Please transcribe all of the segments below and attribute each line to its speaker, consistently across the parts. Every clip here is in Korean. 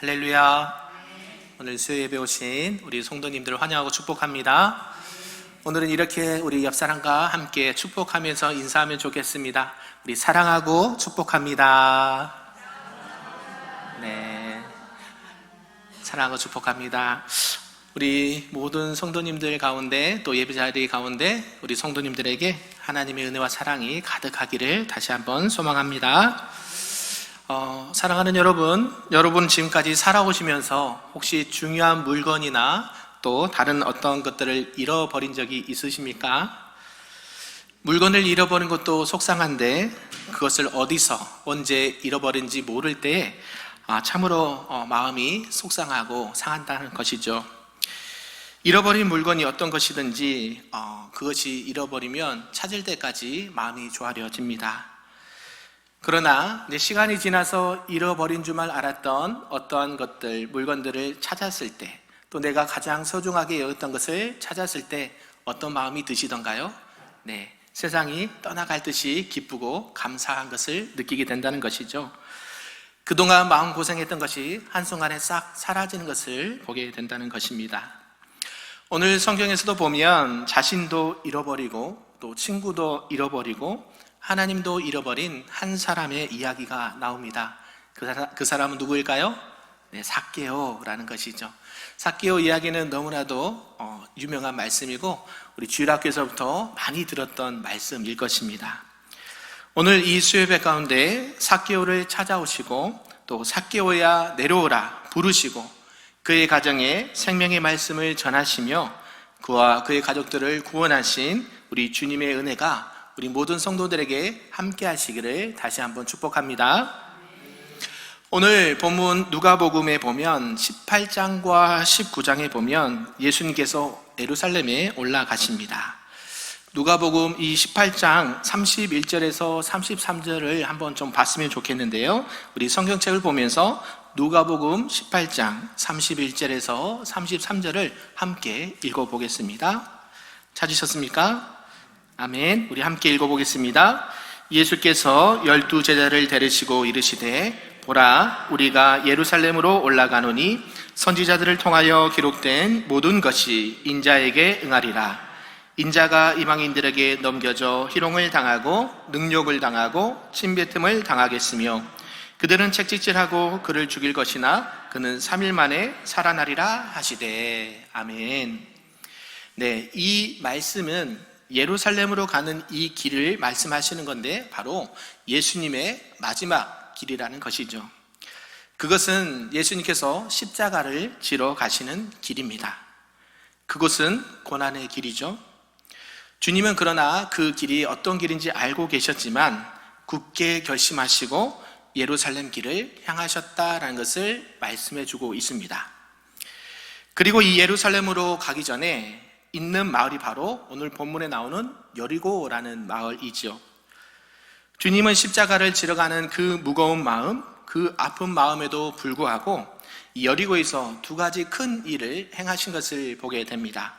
Speaker 1: 할렐루야. 오늘 수요 예배 오신 우리 성도님들을 환영하고 축복합니다. 오늘은 이렇게 우리 옆 사람과 함께 축복하면서 인사하면 좋겠습니다. 우리 사랑하고 축복합니다. 네, 사랑하고 축복합니다. 우리 모든 성도님들 가운데 또 예배자들 가운데 우리 성도님들에게 하나님의 은혜와 사랑이 가득하기를 다시 한번 소망합니다. 사랑하는 여러분 지금까지 살아오시면서 혹시 중요한 물건이나 또 다른 어떤 것들을 잃어버린 적이 있으십니까? 물건을 잃어버린 것도 속상한데 그것을 어디서 언제 잃어버린지 모를 때 참으로 마음이 속상하고 상한다는 것이죠. 잃어버린 물건이 어떤 것이든지 그것이 잃어버리면 찾을 때까지 마음이 조아려집니다. 그러나 시간이 지나서 잃어버린 줄만 알았던 어떠한 것들, 물건들을 찾았을 때, 또 내가 가장 소중하게 여겼던 것을 찾았을 때 어떤 마음이 드시던가요? 네, 세상이 떠나갈 듯이 기쁘고 감사한 것을 느끼게 된다는 것이죠. 그동안 마음고생했던 것이 한순간에 싹 사라지는 것을 보게 된다는 것입니다. 오늘 성경에서도 보면 자신도 잃어버리고 또 친구도 잃어버리고 하나님도 잃어버린 한 사람의 이야기가 나옵니다. 그 사람은 누구일까요? 네, 삭개오라는 것이죠. 삭개오 이야기는 너무나도 유명한 말씀이고 우리 주일학교에서부터 많이 들었던 말씀일 것입니다. 오늘 이 수요예배 가운데 삭개오를 찾아오시고 또 삭개오야 내려오라 부르시고 그의 가정에 생명의 말씀을 전하시며 그와 그의 가족들을 구원하신 우리 주님의 은혜가 우리 모든 성도들에게 함께 하시기를 다시 한번 축복합니다. 오늘 본문 누가복음에 보면 18장과 19장에 보면 예수님께서 예루살렘에 올라가십니다. 누가복음 이 18장 31절에서 33절을 한번 좀 봤으면 좋겠는데요. 우리 성경책을 보면서 누가복음 18장 31절에서 33절을 함께 읽어보겠습니다. 찾으셨습니까? 아멘. 우리 함께 읽어보겠습니다. 예수께서 12 제자를 데리시고 이르시되 보라 우리가 예루살렘으로 올라가노니 선지자들을 통하여 기록된 모든 것이 인자에게 응하리라. 인자가 이방인들에게 넘겨져 희롱을 당하고 능욕을 당하고 침뱉음을 당하겠으며 그들은 채찍질하고 그를 죽일 것이나 그는 3일 만에 살아나리라 하시되. 아멘. 네, 이 말씀은 예루살렘으로 가는 이 길을 말씀하시는 건데 바로 예수님의 마지막 길이라는 것이죠. 그것은 예수님께서 십자가를 지러 가시는 길입니다. 그곳은 고난의 길이죠. 주님은 그러나 그 길이 어떤 길인지 알고 계셨지만 굳게 결심하시고 예루살렘 길을 향하셨다라는 것을 말씀해 주고 있습니다. 그리고 이 예루살렘으로 가기 전에 있는 마을이 바로 오늘 본문에 나오는 여리고라는 마을이죠. 주님은 십자가를 지러 가는 그 무거운 마음, 그 아픈 마음에도 불구하고 이 여리고에서 두 가지 큰 일을 행하신 것을 보게 됩니다.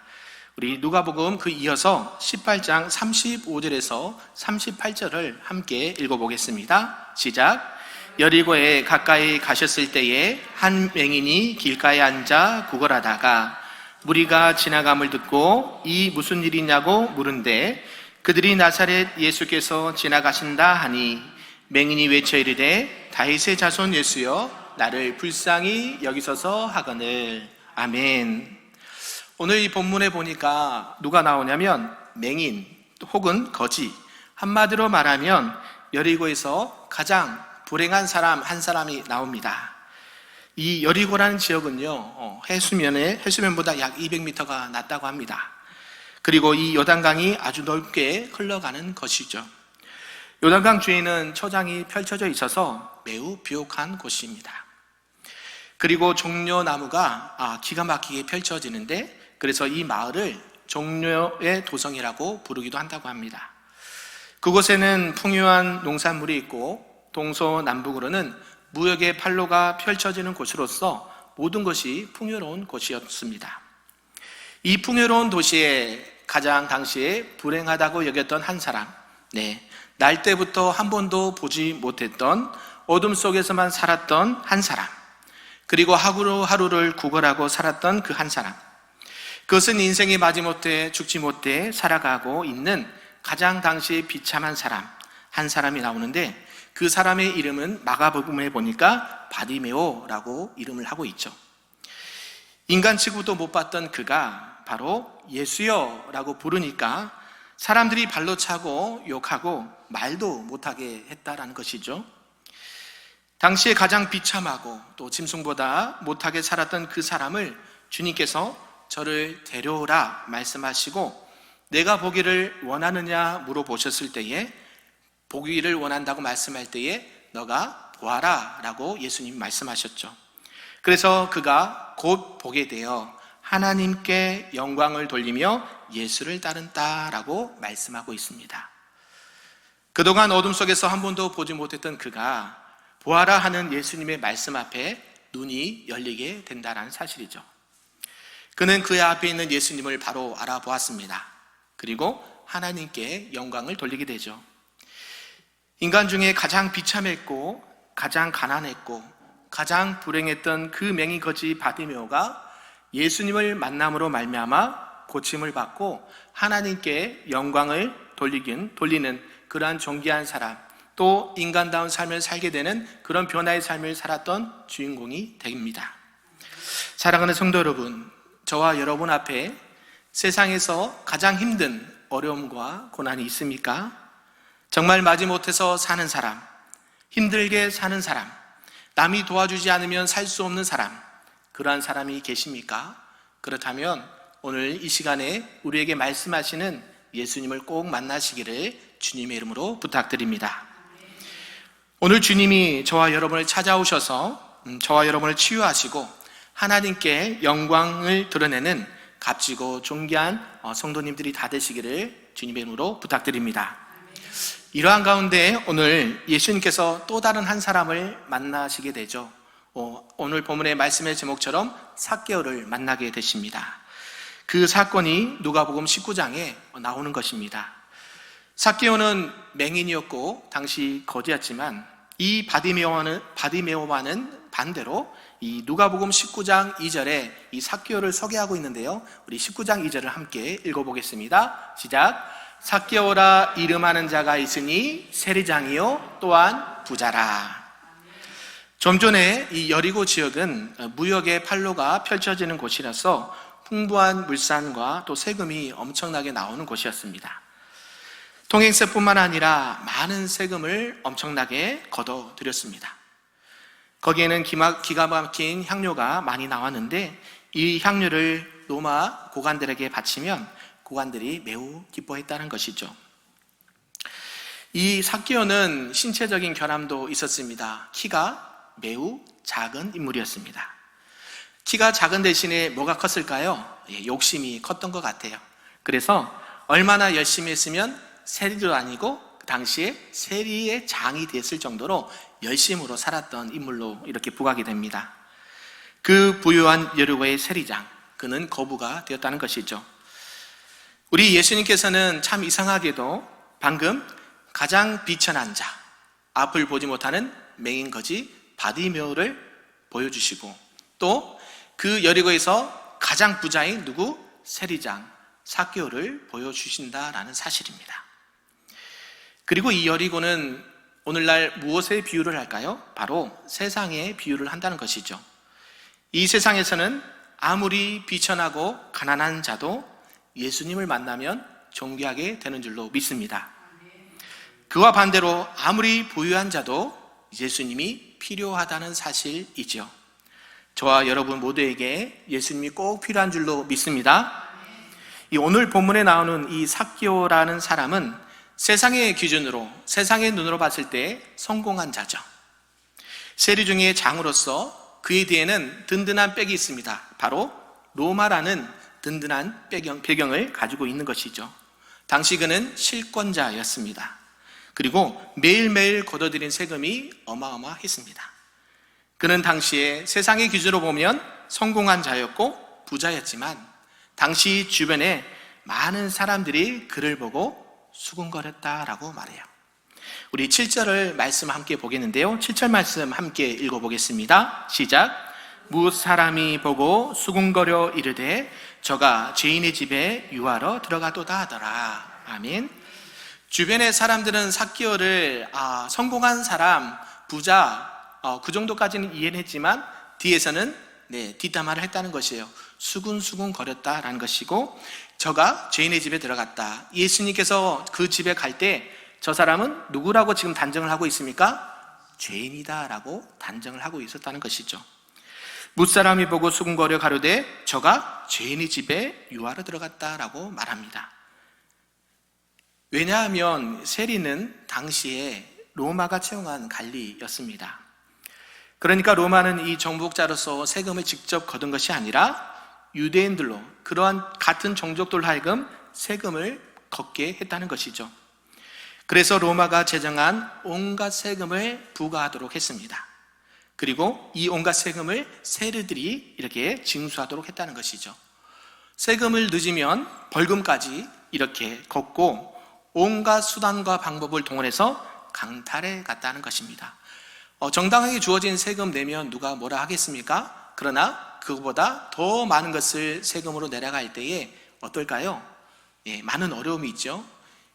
Speaker 1: 우리 누가복음 그 이어서 18장 35절에서 38절을 함께 읽어보겠습니다. 시작. 여리고에 가까이 가셨을 때에 한 맹인이 길가에 앉아 구걸하다가 무리가 지나감을 듣고 이 무슨 일이냐고 물은데 그들이 나사렛 예수께서 지나가신다 하니 맹인이 외쳐 이르되 다윗의 자손 예수여 나를 불쌍히 여기소서 하거늘. 아멘. 오늘 이 본문에 보니까 누가 나오냐면 맹인 혹은 거지, 한마디로 말하면 여리고에서 가장 불행한 사람 한 사람이 나옵니다. 이 여리고라는 지역은요, 해수면보다 약 200m가 낮다고 합니다. 그리고 이 요단강이 아주 넓게 흘러가는 것이죠. 요단강 주위는 초장이 펼쳐져 있어서 매우 비옥한 곳입니다. 그리고 종려나무가 기가 막히게 펼쳐지는데 그래서 이 마을을 종려의 도성이라고 부르기도 한다고 합니다. 그곳에는 풍요한 농산물이 있고 동서남북으로는 무역의 판로가 펼쳐지는 곳으로서 모든 것이 풍요로운 곳이었습니다. 이 풍요로운 도시에 가장 당시에 불행하다고 여겼던 한 사람, 날 때부터 한 번도 보지 못했던 어둠 속에서만 살았던 한 사람, 그리고 하루하루를 구걸하고 살았던 그 한 사람, 그것은 인생이 마지못해 죽지 못해 살아가고 있는 가장 당시에 비참한 사람, 한 사람이 나오는데, 그 사람의 이름은 마가복음에 보니까 바디메오라고 이름을 하고 있죠. 인간 취급도 못 받던 그가 바로 예수여 라고 부르니까 사람들이 발로 차고 욕하고 말도 못하게 했다라는 것이죠. 당시에 가장 비참하고 또 짐승보다 못하게 살았던 그 사람을 주님께서 저를 데려오라 말씀하시고, 내가 보기를 원하느냐 물어보셨을 때에 보기를 원한다고 말씀할 때에 너가 보아라 라고 예수님이 말씀하셨죠. 그래서 그가 곧 보게 되어 하나님께 영광을 돌리며 예수를 따른다라고 말씀하고 있습니다. 그동안 어둠 속에서 한 번도 보지 못했던 그가 보아라 하는 예수님의 말씀 앞에 눈이 열리게 된다는 사실이죠. 그는 그의 앞에 있는 예수님을 바로 알아보았습니다. 그리고 하나님께 영광을 돌리게 되죠. 인간 중에 가장 비참했고 가장 가난했고 가장 불행했던 그 맹인거지 바디메오가 예수님을 만남으로 말미암아 고침을 받고 하나님께 영광을 돌리는 그러한 존귀한 사람, 또 인간다운 삶을 살게 되는 그런 변화의 삶을 살았던 주인공이 됩니다. 사랑하는 성도 여러분, 저와 여러분 앞에 세상에서 가장 힘든 어려움과 고난이 있습니까? 정말 마지못해서 사는 사람, 힘들게 사는 사람, 남이 도와주지 않으면 살 수 없는 사람, 그러한 사람이 계십니까? 그렇다면 오늘 이 시간에 우리에게 말씀하시는 예수님을 꼭 만나시기를 주님의 이름으로 부탁드립니다. 오늘 주님이 저와 여러분을 찾아오셔서 저와 여러분을 치유하시고 하나님께 영광을 드러내는 값지고 존귀한 성도님들이 다 되시기를 주님의 이름으로 부탁드립니다. 이러한 가운데 오늘 예수님께서 또 다른 한 사람을 만나시게 되죠. 오늘 본문의 말씀의 제목처럼 삭개오를 만나게 되십니다. 그 사건이 누가복음 19장에 나오는 것입니다. 삭개오는 맹인이었고 당시 거지였지만 이 바디메오와는 반대로 이 누가복음 19장 2절에 이 삭개오를 소개하고 있는데요, 우리 19장 2절을 함께 읽어보겠습니다. 시작. 삭개오라 이름하는 자가 있으니 세리장이요 또한 부자라. 좀 전에 이 여리고 지역은 무역의 판로가 펼쳐지는 곳이라서 풍부한 물산과 또 세금이 엄청나게 나오는 곳이었습니다. 통행세뿐만 아니라 많은 세금을 엄청나게 걷어들였습니다. 거기에는 기가 막힌 향료가 많이 나왔는데 이 향료를 로마 고관들에게 바치면 고관들이 매우 기뻐했다는 것이죠. 이 삭개오는 신체적인 결함도 있었습니다. 키가 매우 작은 인물이었습니다. 키가 작은 대신에 뭐가 컸을까요? 욕심이 컸던 것 같아요. 그래서 얼마나 열심히 했으면 세리도 아니고 그 당시에 세리의 장이 됐을 정도로 열심으로 살았던 인물로 이렇게 부각이 됩니다. 그 부유한 여리고의 세리장, 그는 거부가 되었다는 것이죠. 우리 예수님께서는 참 이상하게도 방금 가장 비천한 자, 앞을 보지 못하는 맹인거지 바디메오를 보여주시고 또 그 여리고에서 가장 부자인 누구? 세리장 삭개오를 보여주신다라는 사실입니다. 그리고 이 여리고는 오늘날 무엇에 비유를 할까요? 바로 세상에 비유를 한다는 것이죠. 이 세상에서는 아무리 비천하고 가난한 자도 예수님을 만나면 존귀하게 되는 줄로 믿습니다. 그와 반대로 아무리 부유한 자도 예수님이 필요하다는 사실이죠. 저와 여러분 모두에게 예수님이 꼭 필요한 줄로 믿습니다. 이 오늘 본문에 나오는 이 삭개오라는 사람은 세상의 기준으로, 세상의 눈으로 봤을 때 성공한 자죠. 세리 중에 장으로서 그의 뒤에는 든든한 백이 있습니다. 바로 로마라는 든든한 배경을 가지고 있는 것이죠. 당시 그는 실권자였습니다. 그리고 매일매일 걷어들인 세금이 어마어마했습니다. 그는 당시에 세상의 기준으로 보면 성공한 자였고 부자였지만 당시 주변에 많은 사람들이 그를 보고 수군거렸다라고 말해요. 우리 7절을 말씀 함께 보겠는데요, 7절 말씀 함께 읽어보겠습니다. 시작. 뭇 사람이 보고 수군거려 이르되 저가 죄인의 집에 유하러 들어가도다 하더라. 아멘. 주변의 사람들은 삭개오를 성공한 사람, 부자, 그 정도까지는 이해는 했지만 뒤에서는 뒷담화를 했다는 것이에요. 수군수군 거렸다라는 것이고, 저가 죄인의 집에 들어갔다. 예수님께서 그 집에 갈 때 저 사람은 누구라고 지금 단정을 하고 있습니까? 죄인이다라고 단정을 하고 있었다는 것이죠. 뭇사람이 보고 수군거려 가로되 저가 죄인의 집에 유하러 들어갔다라고 말합니다. 왜냐하면 세리는 당시에 로마가 채용한 관리였습니다. 그러니까 로마는 이 정복자로서 세금을 직접 거둔 것이 아니라 유대인들로, 그러한 같은 종족들로 하여금 세금을 걷게 했다는 것이죠. 그래서 로마가 제정한 온갖 세금을 부과하도록 했습니다. 그리고 이 온갖 세금을 세리들이 이렇게 징수하도록 했다는 것이죠. 세금을 늦으면 벌금까지 이렇게 걷고 온갖 수단과 방법을 동원해서 강탈해 갔다는 것입니다. 정당하게 주어진 세금 내면 누가 뭐라 하겠습니까? 그러나 그것보다 더 많은 것을 세금으로 내려갈 때에 어떨까요? 많은 어려움이 있죠.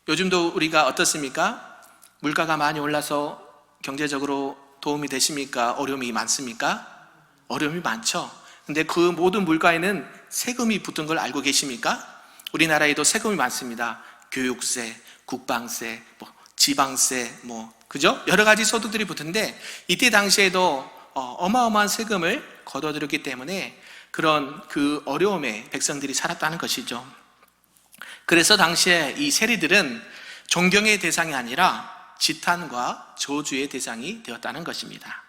Speaker 1: 요즘도 우리가 어떻습니까? 물가가 많이 올라서 경제적으로 도움이 되십니까? 어려움이 많습니까? 어려움이 많죠. 근데 그 모든 물가에는 세금이 붙은 걸 알고 계십니까? 우리나라에도 세금이 많습니다. 교육세, 국방세, 지방세, 그죠? 여러 가지 소득들이 붙은데 이때 당시에도 어마어마한 세금을 걷어들였기 때문에 그런 그 어려움에 백성들이 살았다는 것이죠. 그래서 당시에 이 세리들은 존경의 대상이 아니라 지탄과 저주의 대상이 되었다는 것입니다.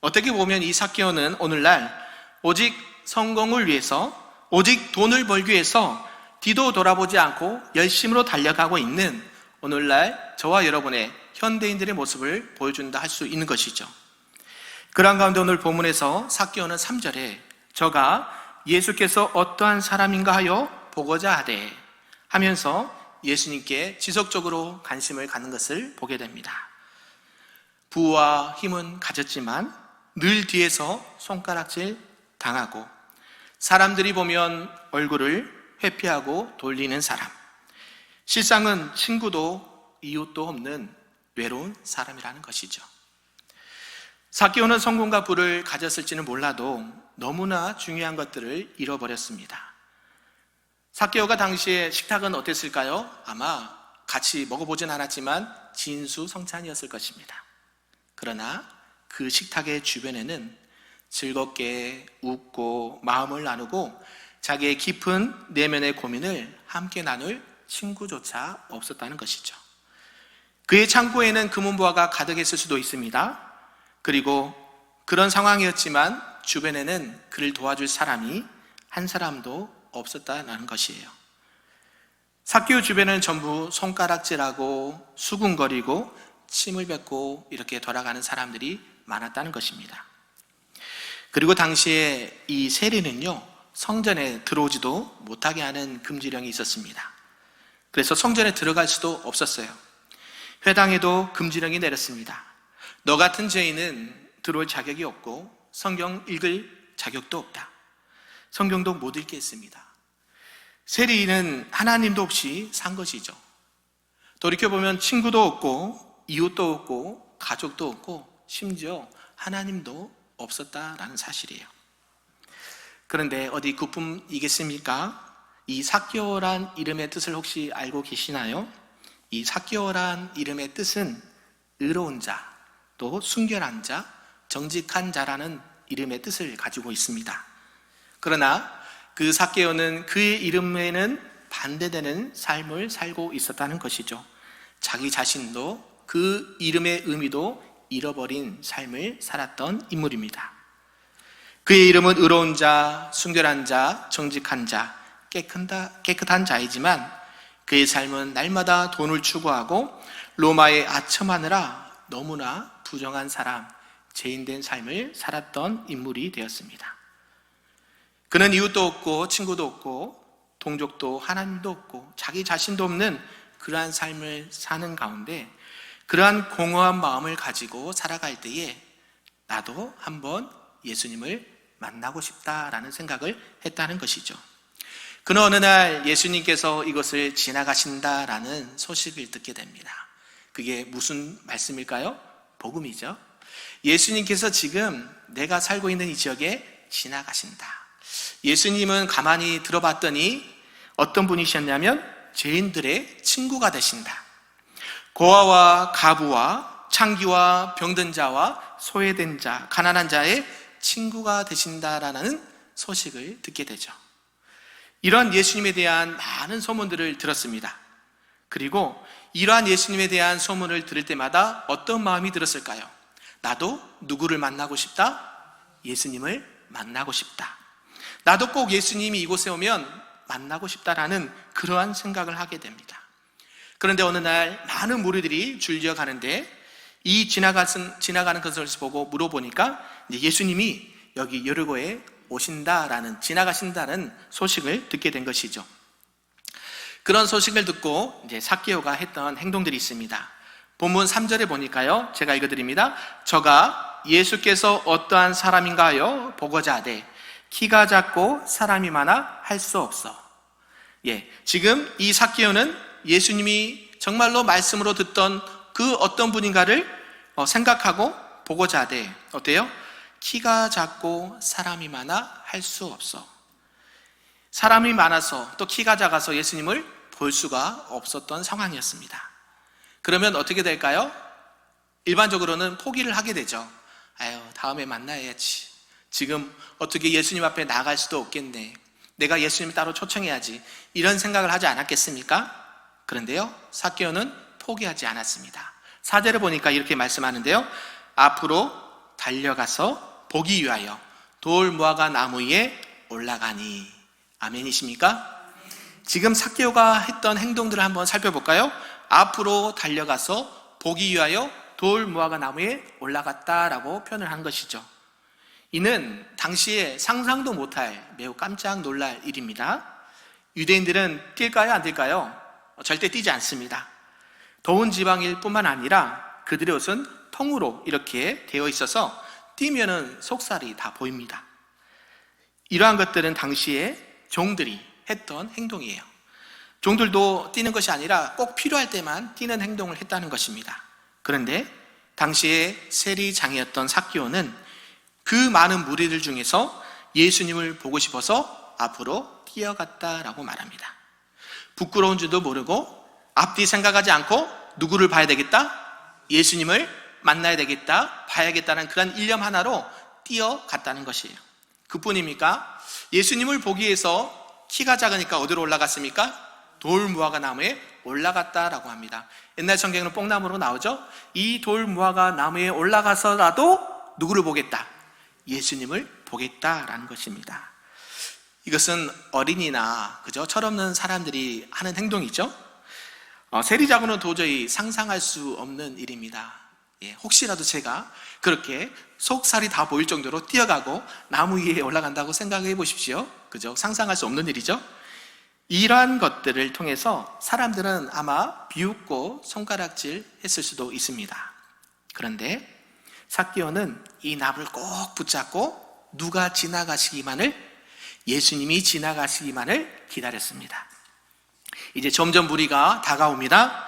Speaker 1: 어떻게 보면 이 삭개오는 오늘날 오직 성공을 위해서, 오직 돈을 벌기 위해서 뒤도 돌아보지 않고 열심으로 달려가고 있는 오늘날 저와 여러분의 현대인들의 모습을 보여준다 할 수 있는 것이죠. 그런 가운데 오늘 본문에서 삭개오는 3절에 저가 예수께서 어떠한 사람인가 하여 보고자 하되 하면서 예수님께 지속적으로 관심을 갖는 것을 보게 됩니다. 부와 힘은 가졌지만 늘 뒤에서 손가락질 당하고 사람들이 보면 얼굴을 회피하고 돌리는 사람, 실상은 친구도 이웃도 없는 외로운 사람이라는 것이죠. 삭개오는 성공과 부를 가졌을지는 몰라도 너무나 중요한 것들을 잃어버렸습니다. 삭개오가 당시에 식탁은 어땠을까요? 아마 같이 먹어보진 않았지만 진수성찬이었을 것입니다. 그러나 그 식탁의 주변에는 즐겁게 웃고 마음을 나누고 자기의 깊은 내면의 고민을 함께 나눌 친구조차 없었다는 것이죠. 그의 창고에는 금은보화가 가득했을 수도 있습니다. 그리고 그런 상황이었지만 주변에는 그를 도와줄 사람이 한 사람도 없었다는 것이에요. 삭개오 주변은 전부 손가락질하고 수군거리고 침을 뱉고 이렇게 돌아가는 사람들이 많았다는 것입니다. 그리고 당시에 이 세리는요, 성전에 들어오지도 못하게 하는 금지령이 있었습니다. 그래서 성전에 들어갈 수도 없었어요. 회당에도 금지령이 내렸습니다. 너 같은 죄인은 들어올 자격이 없고 성경 읽을 자격도 없다. 성경도 못 읽겠습니다. 세리는 하나님도 없이 산 것이죠. 돌이켜보면 친구도 없고 이웃도 없고 가족도 없고 심지어 하나님도 없었다라는 사실이에요. 그런데 어디 구품이겠습니까? 이 삭개오란 이름의 뜻을 혹시 알고 계시나요? 이 삭개오란 이름의 뜻은 의로운 자, 또 순결한 자, 정직한 자라는 이름의 뜻을 가지고 있습니다. 그러나 그 삭개오는 그의 이름에는 반대되는 삶을 살고 있었다는 것이죠. 자기 자신도 그 이름의 의미도 잃어버린 삶을 살았던 인물입니다. 그의 이름은 의로운 자, 순결한 자, 정직한 자, 깨끗한 자이지만 그의 삶은 날마다 돈을 추구하고 로마에 아첨하느라 너무나 부정한 사람, 죄인된 삶을 살았던 인물이 되었습니다. 그는 이웃도 없고 친구도 없고 동족도 하나님도 없고 자기 자신도 없는 그러한 삶을 사는 가운데 그러한 공허한 마음을 가지고 살아갈 때에 나도 한번 예수님을 만나고 싶다라는 생각을 했다는 것이죠. 그는 어느 날 예수님께서 이곳을 지나가신다라는 소식을 듣게 됩니다. 그게 무슨 말씀일까요? 복음이죠. 예수님께서 지금 내가 살고 있는 이 지역에 지나가신다. 예수님은 가만히 들어봤더니 어떤 분이셨냐면 죄인들의 친구가 되신다. 고아와 가부와 창기와 병든 자와 소외된 자, 가난한 자의 친구가 되신다라는 소식을 듣게 되죠. 이런 예수님에 대한 많은 소문들을 들었습니다. 그리고 이러한 예수님에 대한 소문을 들을 때마다 어떤 마음이 들었을까요? 나도 누구를 만나고 싶다? 예수님을 만나고 싶다. 나도 꼭 예수님이 이곳에 오면 만나고 싶다라는 그러한 생각을 하게 됩니다. 그런데 어느 날 많은 무리들이 줄지어 가는데 이 지나가는 것을 보고 물어보니까 예수님이 여기 여리고에 오신다라는, 지나가신다는 소식을 듣게 된 것이죠. 그런 소식을 듣고 이제 삭개오가 했던 행동들이 있습니다. 본문 3절에 보니까요, 제가 읽어드립니다. 저가 예수께서 어떠한 사람인가요? 보고자 하되 키가 작고 사람이 많아 할 수 없어. 지금 이 삭개오는 예수님이 정말로 말씀으로 듣던 그 어떤 분인가를 생각하고 보고자 하되, 어때요? 키가 작고 사람이 많아 할 수 없어. 사람이 많아서 또 키가 작아서 예수님을 볼 수가 없었던 상황이었습니다. 그러면 어떻게 될까요? 일반적으로는 포기를 하게 되죠. 다음에 만나야지. 지금 어떻게 예수님 앞에 나갈 수도 없겠네. 내가 예수님을 따로 초청해야지. 이런 생각을 하지 않았겠습니까? 그런데요, 삭개오는 포기하지 않았습니다. 4절에 보니까 이렇게 말씀하는데요. 앞으로 달려가서 보기 위하여 돌 무화과 나무 위에 올라가니. 아멘이십니까? 지금 삭개오가 했던 행동들을 한번 살펴볼까요? 앞으로 달려가서 보기 위하여 돌 무화과 나무에 올라갔다라고 표현을 한 것이죠. 이는 당시에 상상도 못할 매우 깜짝 놀랄 일입니다. 유대인들은 뛸까요? 안 뛸까요? 절대 뛰지 않습니다. 더운 지방일 뿐만 아니라 그들의 옷은 통으로 이렇게 되어 있어서 뛰면은 속살이 다 보입니다. 이러한 것들은 당시에 종들이 했던 행동이에요. 종들도 뛰는 것이 아니라 꼭 필요할 때만 뛰는 행동을 했다는 것입니다. 그런데 당시에 세리장이었던 삭개오는 그 많은 무리들 중에서 예수님을 보고 싶어서 앞으로 뛰어갔다라고 말합니다. 부끄러운 줄도 모르고 앞뒤 생각하지 않고 누구를 봐야 되겠다? 예수님을 만나야 되겠다, 봐야겠다는 그런 일념 하나로 뛰어갔다는 것이에요. 그뿐입니까? 예수님을 보기 위해서 키가 작으니까 어디로 올라갔습니까? 돌 무화과 나무에 올라갔다라고 합니다. 옛날 성경에는 뽕나무로 나오죠? 이 돌 무화과 나무에 올라가서라도 누구를 보겠다? 예수님을 보겠다라는 것입니다. 이것은 어린이나 철없는 사람들이 하는 행동이죠. 세리자고는 도저히 상상할 수 없는 일입니다. 혹시라도 제가 그렇게 속살이 다 보일 정도로 뛰어가고 나무 위에 올라간다고 생각해 보십시오. 그죠? 상상할 수 없는 일이죠. 이러한 것들을 통해서 사람들은 아마 비웃고 손가락질 했을 수도 있습니다. 그런데 삭개오는 이 나무를 꼭 붙잡고 누가 지나가시기만을, 예수님이 지나가시기만을 기다렸습니다. 이제 점점 무리가 다가옵니다.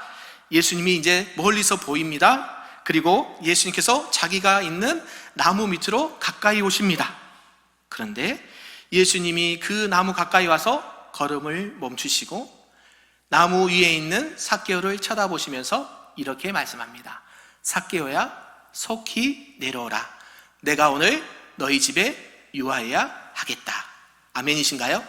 Speaker 1: 예수님이 이제 멀리서 보입니다. 그리고 예수님께서 자기가 있는 나무 밑으로 가까이 오십니다. 그런데 예수님이 그 나무 가까이 와서 걸음을 멈추시고 나무 위에 있는 삭개오를 쳐다보시면서 이렇게 말씀합니다. 삭개오야, 속히 내려오라. 내가 오늘 너희 집에 유하여야 하겠다. 아멘이신가요?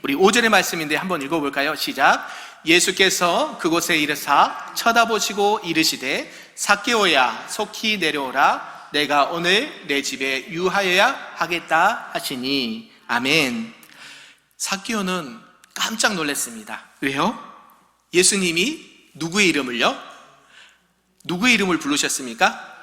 Speaker 1: 우리 5절의 말씀인데 한번 읽어볼까요? 시작. 예수께서 그곳에 이르사 쳐다보시고 이르시되 삭개오야, 속히 내려오라. 내가 오늘 내 집에 유하여야 하겠다 하시니. 아멘. 삭개오는 깜짝 놀랐습니다. 왜요? 예수님이 누구의 이름을요? 누구의 이름을 부르셨습니까?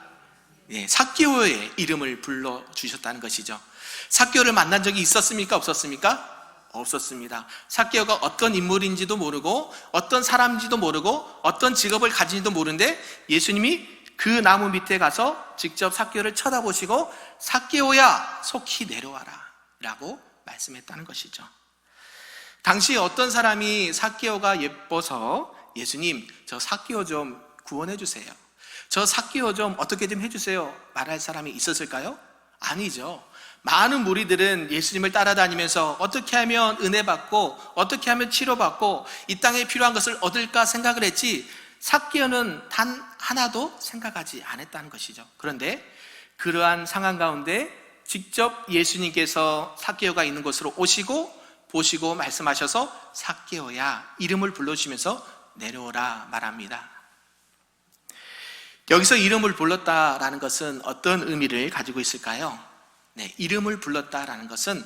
Speaker 1: 삭개오의 이름을 불러주셨다는 것이죠. 삭개오를 만난 적이 있었습니까? 없었습니까? 없었습니다. 삭개오가 어떤 인물인지도 모르고 어떤 사람인지도 모르고 어떤 직업을 가진지도 모르는데 예수님이 그 나무 밑에 가서 직접 삭개오를 쳐다보시고 삭개오야 속히 내려와라 라고 말씀했다는 것이죠. 당시 어떤 사람이 삭개오가 예뻐서 예수님 저 삭개오 좀 구원해 주세요, 저 삭개오 좀 어떻게 좀 해주세요 말할 사람이 있었을까요? 아니죠. 많은 무리들은 예수님을 따라다니면서 어떻게 하면 은혜 받고 어떻게 하면 치료받고 이 땅에 필요한 것을 얻을까 생각을 했지 삭개오는 단 하나도 생각하지 않았다는 것이죠. 그런데 그러한 상황 가운데 직접 예수님께서 삭개오가 있는 곳으로 오시고 보시고 말씀하셔서 삭개오야 이름을 불러주시면서 내려오라 말합니다. 여기서 이름을 불렀다라는 것은 어떤 의미를 가지고 있을까요? 네, 이름을 불렀다라는 것은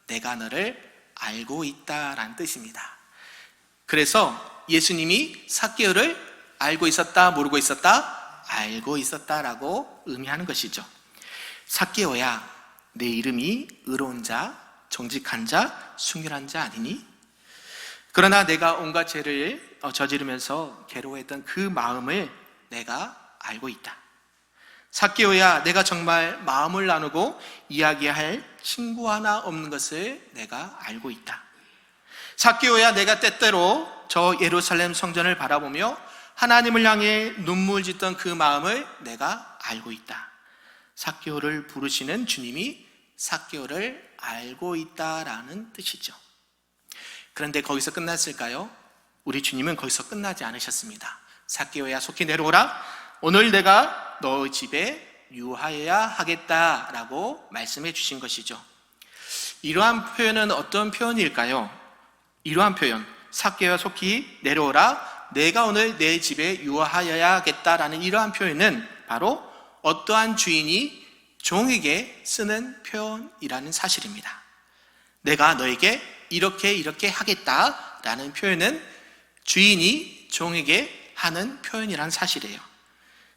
Speaker 1: 내가 너를 알고 있다라는 뜻입니다. 그래서 예수님이 삭개오를 알고 있었다, 모르고 있었다? 알고 있었다라고 의미하는 것이죠. 삭개오야, 내 이름이 의로운 자, 정직한 자, 순결한 자 아니니? 그러나 내가 온갖 죄를 저지르면서 괴로워했던 그 마음을 내가 알고 있다. 삭개오야, 내가 정말 마음을 나누고 이야기할 친구 하나 없는 것을 내가 알고 있다. 삭개오야, 내가 때때로 저 예루살렘 성전을 바라보며 하나님을 향해 눈물 짓던 그 마음을 내가 알고 있다. 삭개오를 부르시는 주님이 삭개오를 알고 있다라는 뜻이죠. 그런데 거기서 끝났을까요? 우리 주님은 거기서 끝나지 않으셨습니다. 삭개오야 속히 내려오라, 오늘 내가 너 집에 유하여야 하겠다라고 말씀해 주신 것이죠. 이러한 표현은 어떤 표현일까요? 이러한 표현, 삭개오야 속히 내려오라, 내가 오늘 내 집에 유하여야 하겠다라는 이러한 표현은 바로 어떠한 주인이 종에게 쓰는 표현이라는 사실입니다. 내가 너에게 이렇게 하겠다라는 표현은 주인이 종에게 하는 표현이라는 사실이에요.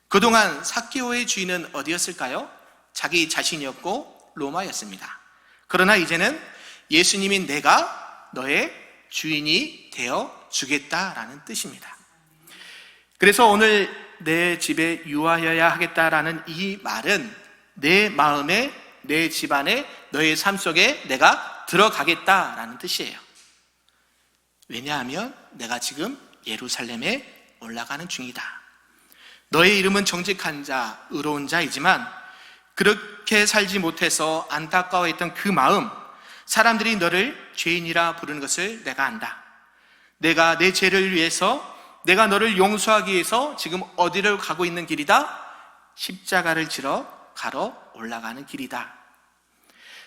Speaker 1: 그동안 삭개오의 주인은 어디였을까요? 자기 자신이었고 로마였습니다. 그러나 이제는 예수님인 내가 너의 주인이 되어 주겠다라는 뜻입니다. 그래서 오늘 내 집에 유하여야 하겠다라는 이 말은 내 마음에, 내 집안에, 너의 삶 속에 내가 들어가겠다라는 뜻이에요. 왜냐하면 내가 지금 예루살렘에 올라가는 중이다. 너의 이름은 정직한 자, 의로운 자이지만 그렇게 살지 못해서 안타까워했던 그 마음, 사람들이 너를 죄인이라 부르는 것을 내가 안다. 내가 내 죄를 위해서, 내가 너를 용서하기 위해서 지금 어디를 가고 있는 길이다? 십자가를 지러 가러 올라가는 길이다.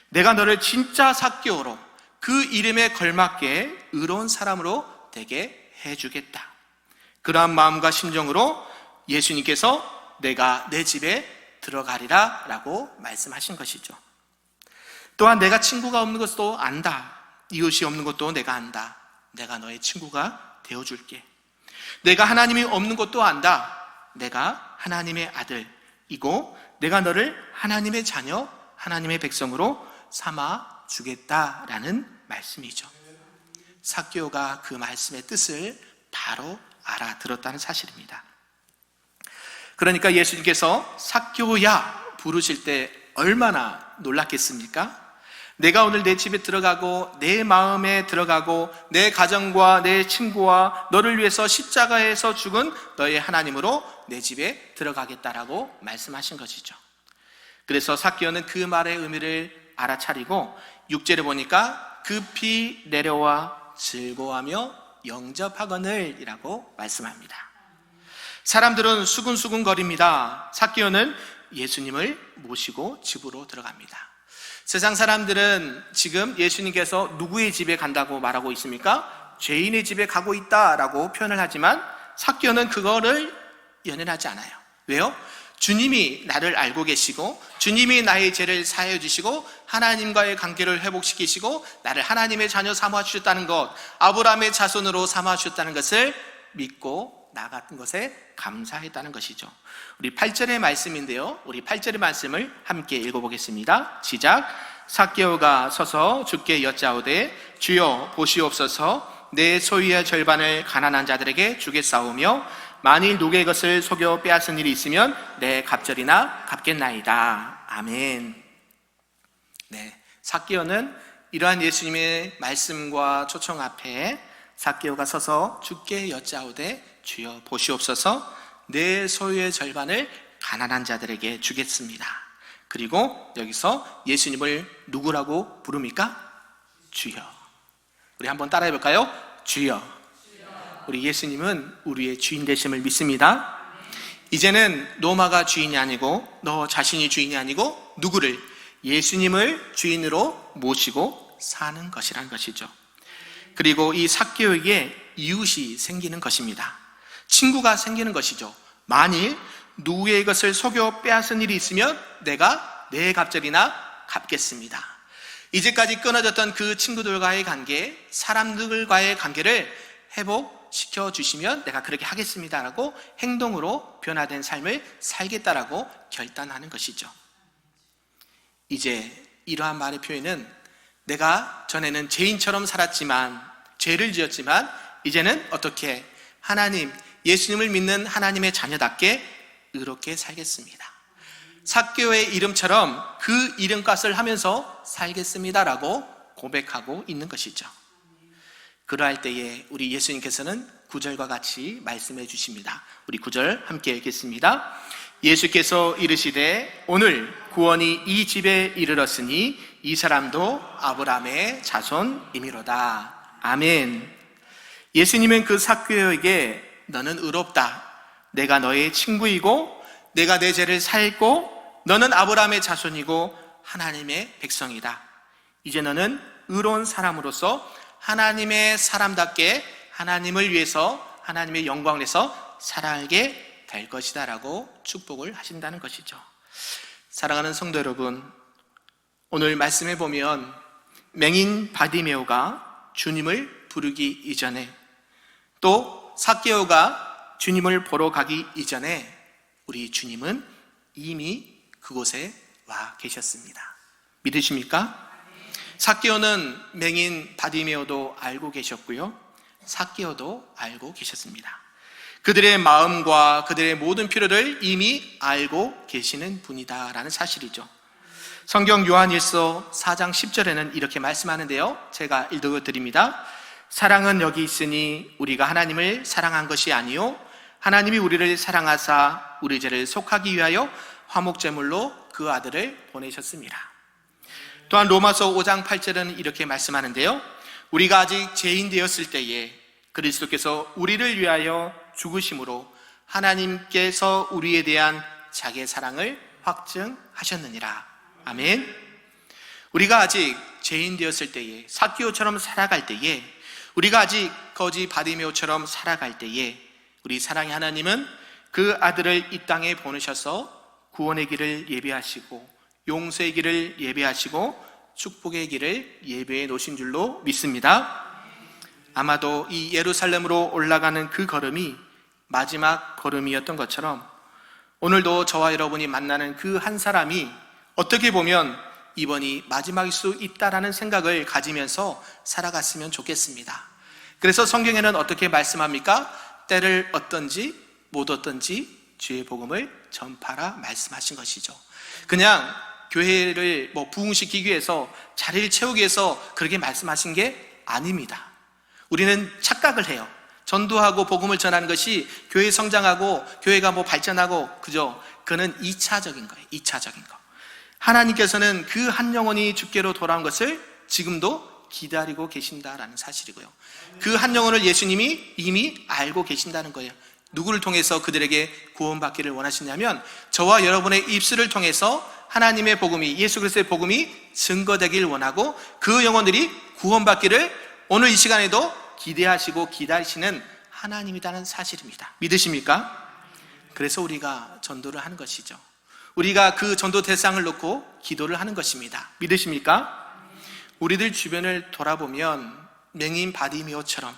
Speaker 1: 내가 너를 진짜 삭개오로, 그 이름에 걸맞게 의로운 사람으로 되게 해주겠다. 그러한 마음과 심정으로 예수님께서 내가 내 집에 들어가리라 라고 말씀하신 것이죠. 또한 내가 친구가 없는 것도 안다. 이웃이 없는 것도 내가 안다. 내가 너의 친구가 되어줄게. 내가 하나님이 없는 것도 안다. 내가 하나님의 아들이고 내가 너를 하나님의 자녀, 하나님의 백성으로 삼아 주겠다라는 말씀이죠. 삭개오가 그 말씀의 뜻을 바로 알아들었다는 사실입니다. 그러니까 예수님께서 삭개오야 부르실 때 얼마나 놀랐겠습니까? 내가 오늘 내 집에 들어가고 내 마음에 들어가고 내 가정과 내 친구와 너를 위해서 십자가에서 죽은 너의 하나님으로 내 집에 들어가겠다라고 말씀하신 것이죠. 그래서 삭개오는 그 말의 의미를 알아차리고 6절에 보니까 급히 내려와 즐거워하며 영접하거늘 이라고 말씀합니다. 사람들은 수근수근 거립니다. 삭개오는 예수님을 모시고 집으로 들어갑니다. 세상 사람들은 지금 예수님께서 누구의 집에 간다고 말하고 있습니까? 죄인의 집에 가고 있다라고 표현을 하지만 삭개오는 그거를 연연하지 않아요. 왜요? 주님이 나를 알고 계시고 주님이 나의 죄를 사하여 주시고 하나님과의 관계를 회복시키시고 나를 하나님의 자녀 삼아 주셨다는 것, 아브라함의 자손으로 삼아 주셨다는 것을 믿고 나갔던 것에 감사했다는 것이죠. 우리 8절의 말씀인데요, 우리 8절의 말씀을 함께 읽어보겠습니다. 시작. 삭개오가 서서 주께 여짜오되 주여 보시옵소서, 내 소유의 절반을 가난한 자들에게 주겠사오며 만일 누구의 것을 속여 빼앗은 일이 있으면 내 갑절이나 갚겠나이다. 아멘. 네, 삭개오는 이러한 예수님의 말씀과 초청 앞에 삭개오가 서서 주께 여짜오되 주여 보시옵소서 내 소유의 절반을 가난한 자들에게 주겠습니다. 그리고 여기서 예수님을 누구라고 부릅니까? 주여. 우리 한번 따라해 볼까요? 주여. 우리 예수님은 우리의 주인 되심을 믿습니다. 이제는 로마가 주인이 아니고 너 자신이 주인이 아니고 누구를? 예수님을 주인으로 모시고 사는 것이란 것이죠. 그리고 이 삭개오에게 이웃이 생기는 것입니다. 친구가 생기는 것이죠. 만일 누구의 것을 속여 빼앗은 일이 있으면 내가 내 갑절이나 갚겠습니다. 이제까지 끊어졌던 그 친구들과의 관계, 사람들과의 관계를 회복시켜 주시면 내가 그렇게 하겠습니다라고 행동으로 변화된 삶을 살겠다라고 결단하는 것이죠. 이제 이러한 말의 표현은 내가 전에는 죄인처럼 살았지만, 죄를 지었지만 이제는 어떻게 하나님, 예수님을 믿는 하나님의 자녀답게 의롭게 살겠습니다. 삭개오의 이름처럼 그 이름값을 하면서 살겠습니다라고 고백하고 있는 것이죠. 그러할 때에 우리 예수님께서는 9절과 같이 말씀해 주십니다. 우리 9절 함께 읽겠습니다. 예수께서 이르시되 오늘 구원이 이 집에 이르렀으니 이 사람도 아브라함의 자손이미로다. 아멘. 예수님은 그 삭개오에게 너는 의롭다. 내가 너의 친구이고 내가 내 죄를 사했고 너는 아브라함의 자손이고 하나님의 백성이다. 이제 너는 의로운 사람으로서 하나님의 사람답게 하나님을 위해서 하나님의 영광을 위해서 살아가게 될 것이다 라고 축복을 하신다는 것이죠. 사랑하는 성도 여러분, 오늘 말씀해 보면 맹인 바디메오가 주님을 부르기 이전에 또 삭개오가 주님을 보러 가기 이전에 우리 주님은 이미 그곳에 와 계셨습니다. 믿으십니까? 삭개오는 맹인 바디메오도 알고 계셨고요, 삭개오도 알고 계셨습니다. 그들의 마음과 그들의 모든 필요를 이미 알고 계시는 분이다라는 사실이죠. 성경 요한일서 4장 10절에는 이렇게 말씀하는데요, 제가 읽어드립니다. 사랑은 여기 있으니 우리가 하나님을 사랑한 것이 아니요 하나님이 우리를 사랑하사 우리 죄를 속하기 위하여 화목제물로 그 아들을 보내셨습니다. 또한 로마서 5장 8절은 이렇게 말씀하는데요, 우리가 아직 죄인 되었을 때에 그리스도께서 우리를 위하여 죽으심으로 하나님께서 우리에 대한 자기의 사랑을 확증하셨느니라. 아멘. 우리가 아직 죄인 되었을 때에, 삭개오처럼 살아갈 때에, 우리가 아직 거지 바디메오처럼 살아갈 때에 우리 사랑의 하나님은 그 아들을 이 땅에 보내셔서 구원의 길을 예비하시고 용서의 길을 예비하시고 축복의 길을 예비해 놓으신 줄로 믿습니다. 아마도 이 예루살렘으로 올라가는 그 걸음이 마지막 걸음이었던 것처럼 오늘도 저와 여러분이 만나는 그 한 사람이 어떻게 보면 이번이 마지막일 수 있다라는 생각을 가지면서 살아갔으면 좋겠습니다. 그래서 성경에는 어떻게 말씀합니까? 때를 얻든지 못 얻든지 주의 복음을 전파라 말씀하신 것이죠. 그냥 교회를 부흥시키기 위해서, 자리를 채우기 위해서 그렇게 말씀하신 게 아닙니다. 우리는 착각을 해요. 전도하고 복음을 전하는 것이 교회 성장하고 교회가 발전하고 그는 2차적인 거예요. 2차적인 거. 하나님께서는 그 한 영혼이 주께로 돌아온 것을 지금도 기다리고 계신다라는 사실이고요, 그 한 영혼을 예수님이 이미 알고 계신다는 거예요. 누구를 통해서 그들에게 구원받기를 원하시냐면 저와 여러분의 입술을 통해서 하나님의 복음이, 예수 그리스도의 복음이 증거되길 원하고 그 영혼들이 구원받기를 오늘 이 시간에도 기대하시고 기다리시는 하나님이라는 사실입니다. 믿으십니까? 그래서 우리가 전도를 하는 것이죠. 우리가 그 전도 대상을 놓고 기도를 하는 것입니다. 믿으십니까? 우리들 주변을 돌아보면 맹인 바디메오처럼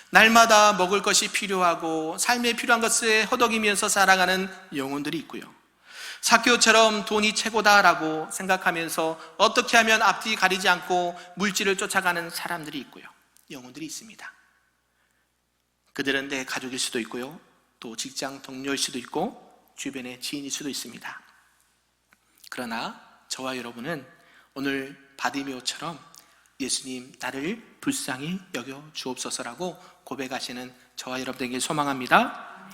Speaker 1: 날마다 먹을 것이 필요하고 삶에 필요한 것에 허덕이면서 살아가는 영혼들이 있고요, 삭개오처럼 돈이 최고다라고 생각하면서 어떻게 하면 앞뒤 가리지 않고 물질을 쫓아가는 사람들이 있고요, 영혼들이 있습니다. 그들은 내 가족일 수도 있고요, 또 직장 동료일 수도 있고 주변의 지인일 수도 있습니다. 그러나 저와 여러분은 오늘 바디메오처럼 예수님 나를 불쌍히 여겨 주옵소서라고 고백하시는 저와 여러분에게 소망합니다.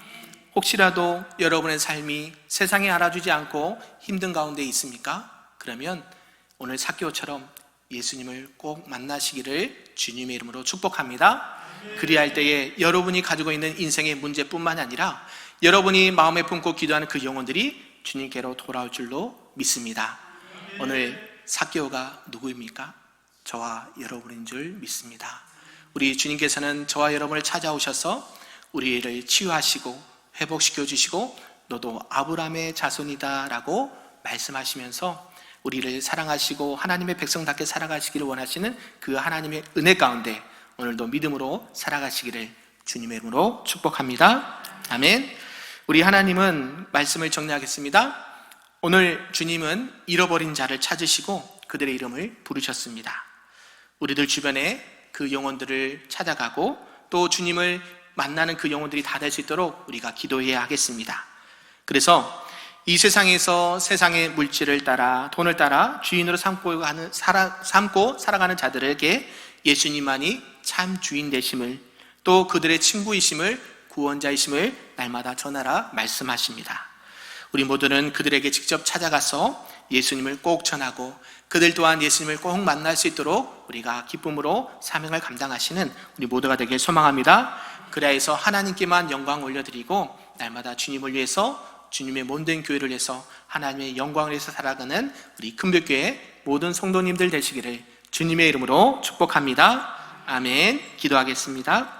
Speaker 1: 혹시라도 여러분의 삶이 세상에 알아주지 않고 힘든 가운데 있습니까? 그러면 오늘 삭개오처럼 예수님을 꼭 만나시기를 주님의 이름으로 축복합니다. 그리할 때에 여러분이 가지고 있는 인생의 문제뿐만 아니라 여러분이 마음에 품고 기도하는 그 영혼들이 주님께로 돌아올 줄로 믿습니다. 오늘 삭개오가 누구입니까? 저와 여러분인 줄 믿습니다. 우리 주님께서는 저와 여러분을 찾아오셔서 우리를 치유하시고 회복시켜 주시고 너도 아브라함의 자손이다 라고 말씀하시면서 우리를 사랑하시고 하나님의 백성답게 살아가시기를 원하시는 그 하나님의 은혜 가운데 오늘도 믿음으로 살아가시기를 주님의 이름으로 축복합니다. 아멘. 우리 하나님은 말씀을 정리하겠습니다. 오늘 주님은 잃어버린 자를 찾으시고 그들의 이름을 부르셨습니다. 우리들 주변에 그 영혼들을 찾아가고 또 주님을 만나는 그 영혼들이 다 될 수 있도록 우리가 기도해야 하겠습니다. 그래서 이 세상에서 세상의 물질을 따라 돈을 따라 주인으로 삼고 살아가는 자들에게 예수님만이 참 주인 되심을 또 그들의 친구이심을 구원자이심을 날마다 전하라 말씀하십니다. 우리 모두는 그들에게 직접 찾아가서 예수님을 꼭 전하고 그들 또한 예수님을 꼭 만날 수 있도록 우리가 기쁨으로 사명을 감당하시는 우리 모두가 되길 소망합니다. 그래서 하나님께만 영광 올려드리고 날마다 주님을 위해서 주님의 몸된 교회를 위해서 하나님의 영광을 위해서 살아가는 우리 큰별교회 모든 성도님들 되시기를 주님의 이름으로 축복합니다. 아멘. 기도하겠습니다.